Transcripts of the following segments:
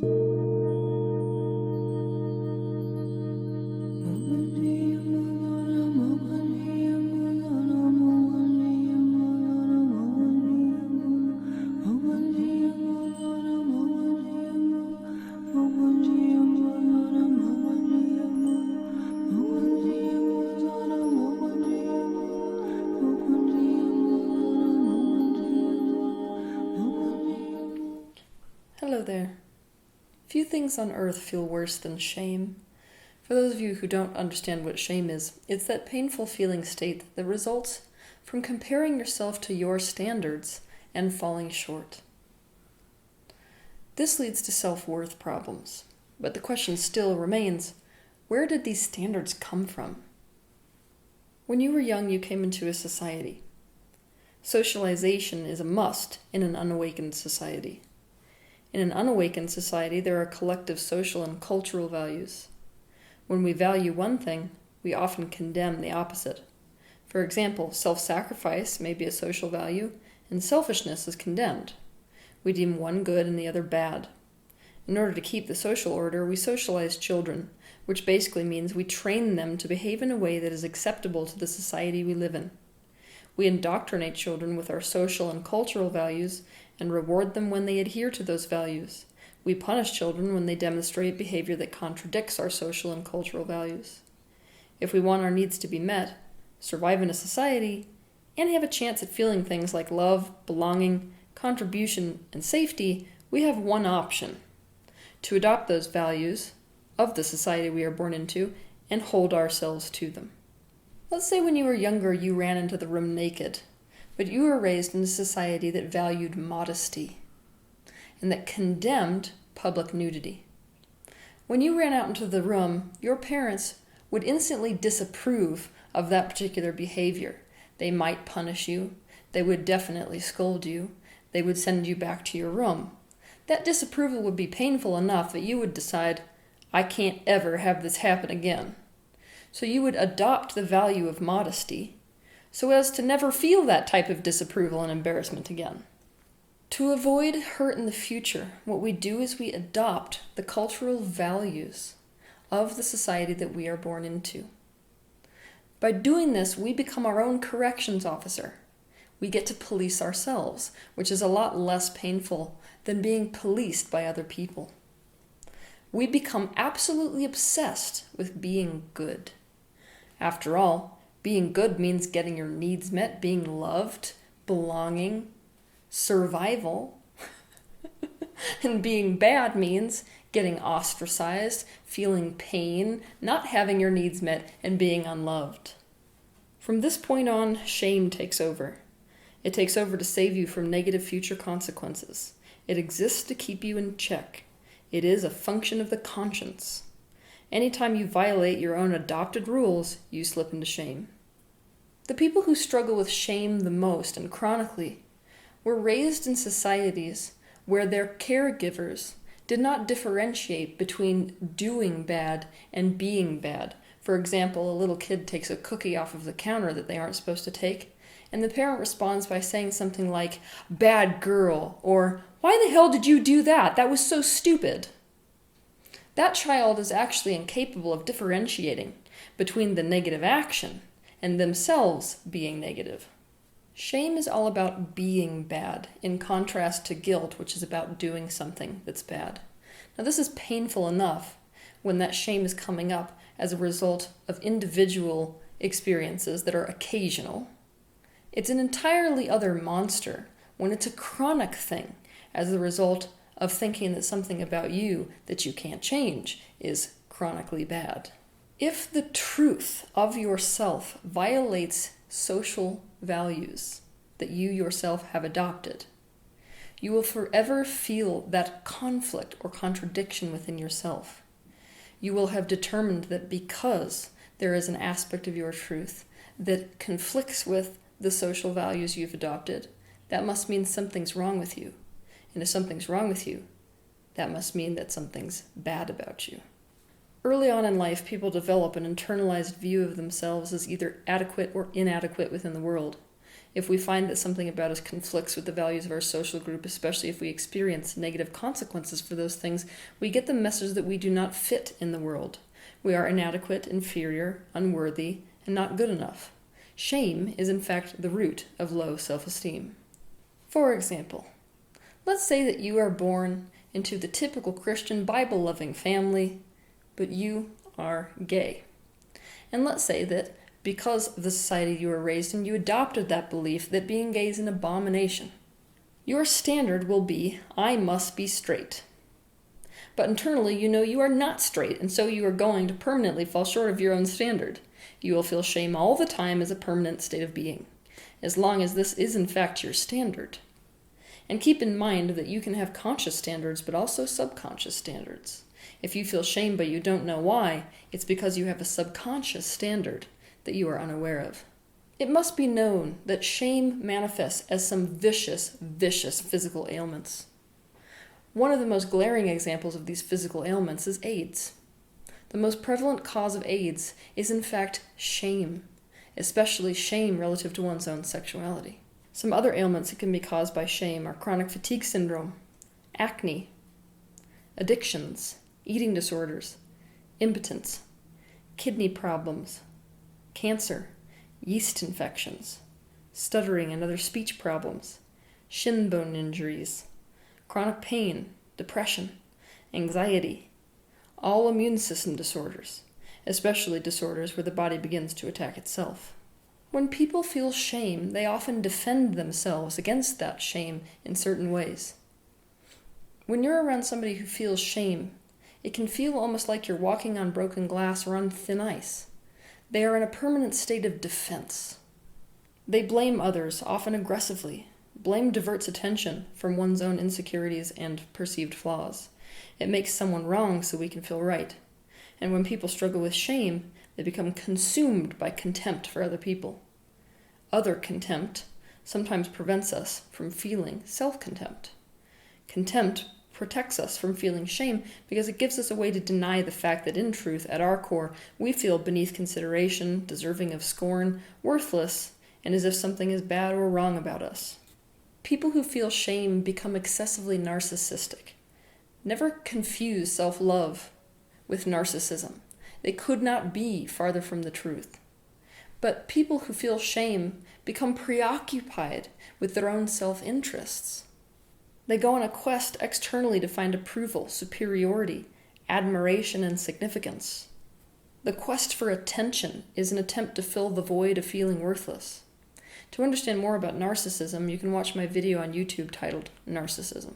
Hello there. Few things on earth feel worse than shame. For those of you who don't understand what shame is, it's that painful feeling state that results from comparing yourself to your standards and falling short. This leads to self-worth problems, but the question still remains, where did these standards come from? When you were young, you came into a society. Socialization is a must in an unawakened society. In an unawakened society, there are collective social and cultural values. When we value one thing, we often condemn the opposite. For example, self-sacrifice may be a social value, and selfishness is condemned. We deem one good and the other bad. In order to keep the social order, we socialize children, which basically means we train them to behave in a way that is acceptable to the society we live in. We indoctrinate children with our social and cultural values and reward them when they adhere to those values. We punish children when they demonstrate behavior that contradicts our social and cultural values. If we want our needs to be met, survive in a society, and have a chance at feeling things like love, belonging, contribution, and safety, we have one option: to adopt those values of the society we are born into and hold ourselves to them. Let's say when you were younger you ran into the room naked, but you were raised in a society that valued modesty and that condemned public nudity. When you ran out into the room, your parents would instantly disapprove of that particular behavior. They might punish you. They would definitely scold you. They would send you back to your room. That disapproval would be painful enough that you would decide, I can't ever have this happen again. So you would adopt the value of modesty so as to never feel that type of disapproval and embarrassment again. To avoid hurt in the future, what we do is we adopt the cultural values of the society that we are born into. By doing this, we become our own corrections officer. We get to police ourselves, which is a lot less painful than being policed by other people. We become absolutely obsessed with being good. After all, being good means getting your needs met, being loved, belonging, survival. And being bad means getting ostracized, feeling pain, not having your needs met, and being unloved. From this point on, shame takes over. It takes over to save you from negative future consequences. It exists to keep you in check. It is a function of the conscience. Anytime you violate your own adopted rules, you slip into shame. The people who struggle with shame the most and chronically were raised in societies where their caregivers did not differentiate between doing bad and being bad. For example, a little kid takes a cookie off of the counter that they aren't supposed to take, and the parent responds by saying something like, "Bad girl," or "Why the hell did you do that? That was so stupid." That child is actually incapable of differentiating between the negative action and themselves being negative. Shame is all about being bad, in contrast to guilt, which is about doing something that's bad. Now, this is painful enough when that shame is coming up as a result of individual experiences that are occasional. It's an entirely other monster when it's a chronic thing as a result of thinking that something about you that you can't change is chronically bad. If the truth of yourself violates social values that you yourself have adopted, you will forever feel that conflict or contradiction within yourself. You will have determined that because there is an aspect of your truth that conflicts with the social values you've adopted, that must mean something's wrong with you. And if something's wrong with you, that must mean that something's bad about you. Early on in life, people develop an internalized view of themselves as either adequate or inadequate within the world. If we find that something about us conflicts with the values of our social group, especially if we experience negative consequences for those things, we get the message that we do not fit in the world. We are inadequate, inferior, unworthy, and not good enough. Shame is in fact the root of low self-esteem. For example, let's say that you are born into the typical Christian Bible-loving family, but you are gay. And let's say that because of the society you were raised in, you adopted that belief that being gay is an abomination. Your standard will be, I must be straight. But internally, you know you are not straight, and so you are going to permanently fall short of your own standard. You will feel shame all the time as a permanent state of being, as long as this is in fact your standard. And keep in mind that you can have conscious standards, but also subconscious standards. If you feel shame but you don't know why, it's because you have a subconscious standard that you are unaware of. It must be known that shame manifests as some vicious physical ailments. One of the most glaring examples of these physical ailments is AIDS. The most prevalent cause of AIDS is in fact shame, especially shame relative to one's own sexuality. Some other ailments that can be caused by shame are chronic fatigue syndrome, acne, addictions, eating disorders, impotence, kidney problems, cancer, yeast infections, stuttering and other speech problems, shin bone injuries, chronic pain, depression, anxiety, all immune system disorders, especially disorders where the body begins to attack itself. When people feel shame, they often defend themselves against that shame in certain ways. When you're around somebody who feels shame, it can feel almost like you're walking on broken glass or on thin ice. They are in a permanent state of defense. They blame others, often aggressively. Blame diverts attention from one's own insecurities and perceived flaws. It makes someone wrong so we can feel right. And when people struggle with shame, they become consumed by contempt for other people. Other contempt sometimes prevents us from feeling self-contempt. Contempt protects us from feeling shame because it gives us a way to deny the fact that in truth, at our core, we feel beneath consideration, deserving of scorn, worthless, and as if something is bad or wrong about us. People who feel shame become excessively narcissistic. Never confuse self-love with narcissism. They could not be farther from the truth. But people who feel shame become preoccupied with their own self-interests. They go on a quest externally to find approval, superiority, admiration, and significance. The quest for attention is an attempt to fill the void of feeling worthless. To understand more about narcissism, you can watch my video on YouTube titled Narcissism.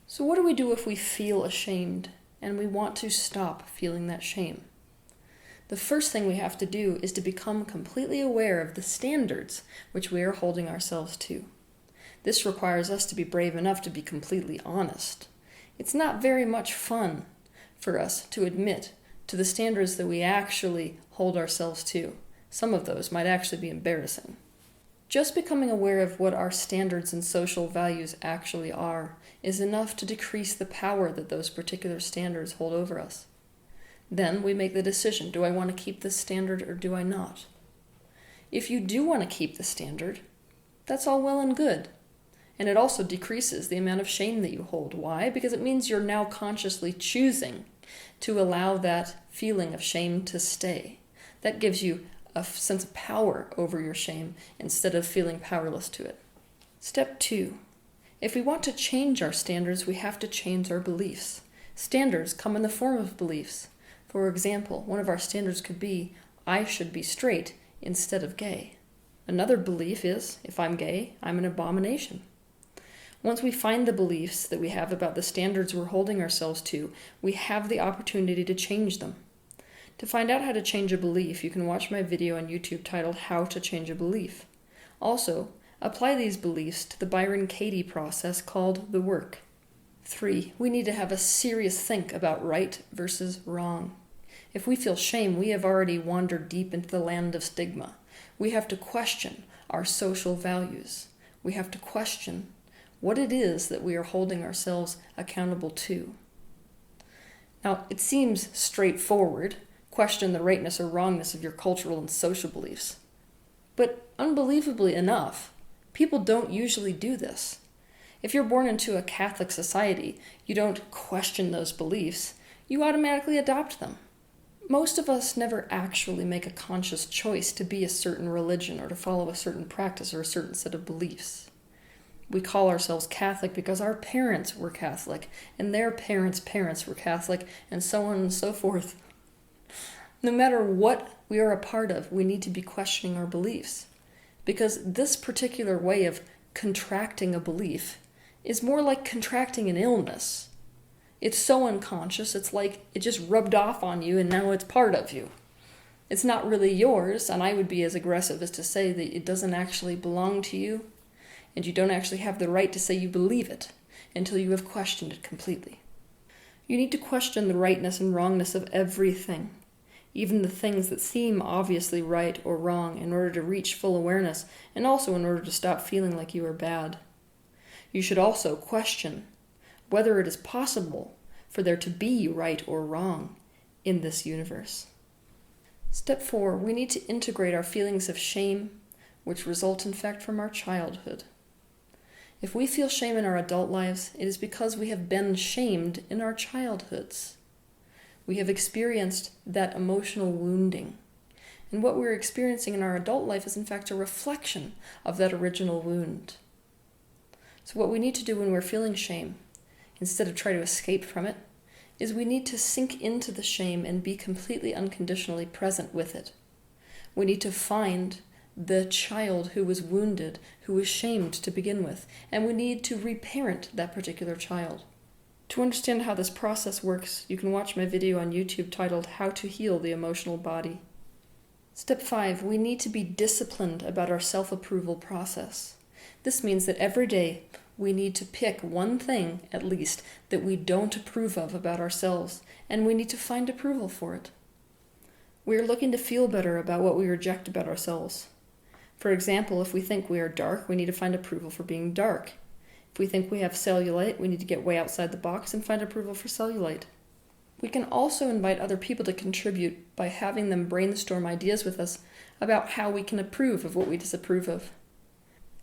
So what do we do if we feel ashamed and we want to stop feeling that shame? The first thing we have to do is to become completely aware of the standards which we are holding ourselves to. This requires us to be brave enough to be completely honest. It's not very much fun for us to admit to the standards that we actually hold ourselves to. Some of those might actually be embarrassing. Just becoming aware of what our standards and social values actually are is enough to decrease the power that those particular standards hold over us. Then we make the decision, do I want to keep this standard or do I not? If you do want to keep the standard, that's all well and good. And it also decreases the amount of shame that you hold. Why? Because it means you're now consciously choosing to allow that feeling of shame to stay. That gives you a sense of power over your shame instead of feeling powerless to it. Step 2. If we want to change our standards, we have to change our beliefs. Standards come in the form of beliefs. For example, one of our standards could be, I should be straight instead of gay. Another belief is, if I'm gay, I'm an abomination. Once we find the beliefs that we have about the standards we're holding ourselves to, we have the opportunity to change them. To find out how to change a belief, you can watch my video on YouTube titled How to Change a Belief. Also, apply these beliefs to the Byron Katie process called the work. 3. We need to have a serious think about right versus wrong. If we feel shame, we have already wandered deep into the land of stigma. We have to question our social values. We have to question what it is that we are holding ourselves accountable to. Now, it seems straightforward. Question the rightness or wrongness of your cultural and social beliefs. But unbelievably enough, People don't usually do this. If you're born into a Catholic society, you don't question those beliefs, you automatically adopt them. Most of us never actually make a conscious choice to be a certain religion or to follow a certain practice or a certain set of beliefs. We call ourselves Catholic because our parents were Catholic, and their parents' parents were Catholic, and so on and so forth. No matter what we are a part of, we need to be questioning our beliefs, because this particular way of contracting a belief is more like contracting an illness. It's so unconscious, it's like it just rubbed off on you and now it's part of you. It's not really yours, and I would be as aggressive as to say that it doesn't actually belong to you, and you don't actually have the right to say you believe it until you have questioned it completely. You need to question the rightness and wrongness of everything, even the things that seem obviously right or wrong, in order to reach full awareness, and also in order to stop feeling like you are bad. You should also question whether it is possible for there to be right or wrong in this universe. Step 4, we need to integrate our feelings of shame, which result in fact from our childhood. If we feel shame in our adult lives, it is because we have been shamed in our childhoods. We have experienced that emotional wounding. And what we're experiencing in our adult life is in fact a reflection of that original wound. So what we need to do when we're feeling shame, instead of try to escape from it, is we need to sink into the shame and be completely unconditionally present with it. We need to find the child who was wounded, who was shamed to begin with, and we need to reparent that particular child. To understand how this process works, you can watch my video on YouTube titled How to Heal the Emotional Body. Step 5, we need to be disciplined about our self-approval process. This means that every day we need to pick one thing, at least, that we don't approve of about ourselves, and we need to find approval for it. We are looking to feel better about what we reject about ourselves. For example, if we think we are dark, we need to find approval for being dark. If we think we have cellulite, we need to get way outside the box and find approval for cellulite. We can also invite other people to contribute by having them brainstorm ideas with us about how we can approve of what we disapprove of.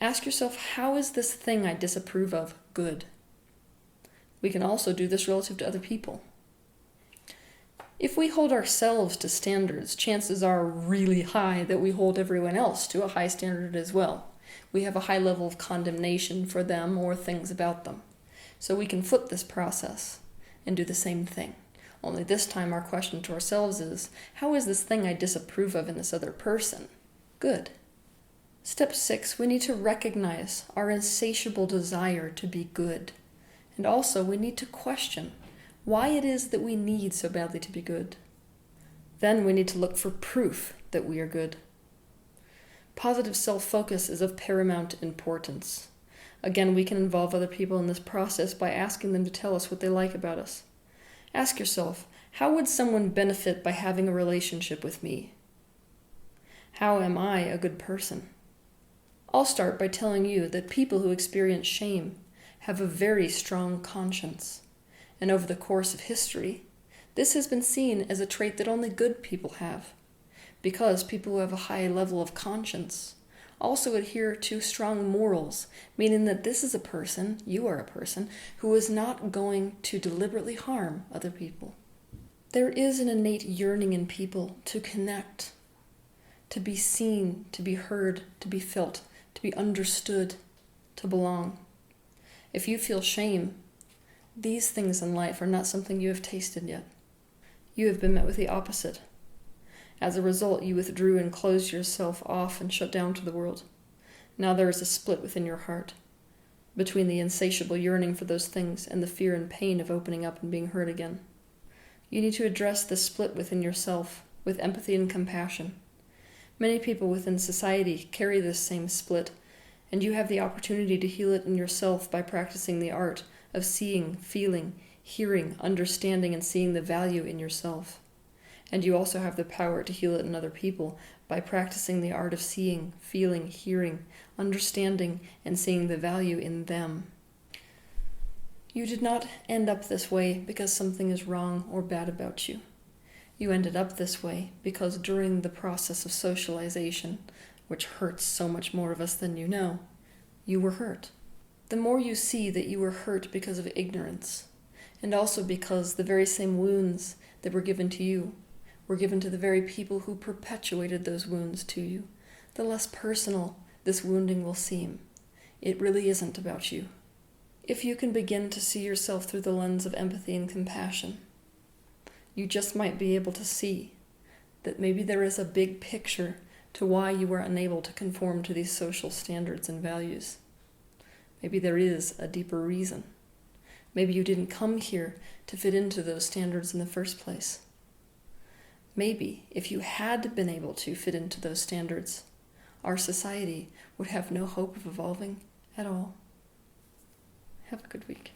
Ask yourself, how is this thing I disapprove of good? We can also do this relative to other people. If we hold ourselves to standards, chances are really high that we hold everyone else to a high standard as well. We have a high level of condemnation for them or things about them. So we can flip this process and do the same thing. Only this time our question to ourselves is, how is this thing I disapprove of in this other person good? Step 6, we need to recognize our insatiable desire to be good. And also we need to question why it is that we need so badly to be good. Then we need to look for proof that we are good. Positive self-focus is of paramount importance. Again, we can involve other people in this process by asking them to tell us what they like about us. Ask yourself, how would someone benefit by having a relationship with me? How am I a good person? I'll start by telling you that people who experience shame have a very strong conscience. And over the course of history, this has been seen as a trait that only good people have, because people who have a high level of conscience also adhere to strong morals, meaning that this is a person, you are a person, who is not going to deliberately harm other people. There is an innate yearning in people to connect, to be seen, to be heard, to be felt, to be understood, to belong. If you feel shame, these things in life are not something you have tasted yet. You have been met with the opposite. As a result, you withdrew and closed yourself off and shut down to the world. Now there is a split within your heart, between the insatiable yearning for those things and the fear and pain of opening up and being heard again. You need to address this split within yourself with empathy and compassion. Many people within society carry this same split, and you have the opportunity to heal it in yourself by practicing the art of seeing, feeling, hearing, understanding, and seeing the value in yourself. And you also have the power to heal it in other people by practicing the art of seeing, feeling, hearing, understanding, and seeing the value in them. You did not end up this way because something is wrong or bad about you. You ended up this way because during the process of socialization, which hurts so much more of us than you know, you were hurt. The more you see that you were hurt because of ignorance, and also because the very same wounds that were given to you were given to the very people who perpetuated those wounds to you, the less personal this wounding will seem. It really isn't about you. If you can begin to see yourself through the lens of empathy and compassion, you just might be able to see that maybe there is a big picture to why you were unable to conform to these social standards and values. Maybe there is a deeper reason. Maybe you didn't come here to fit into those standards in the first place. Maybe if you had been able to fit into those standards, our society would have no hope of evolving at all. Have a good week.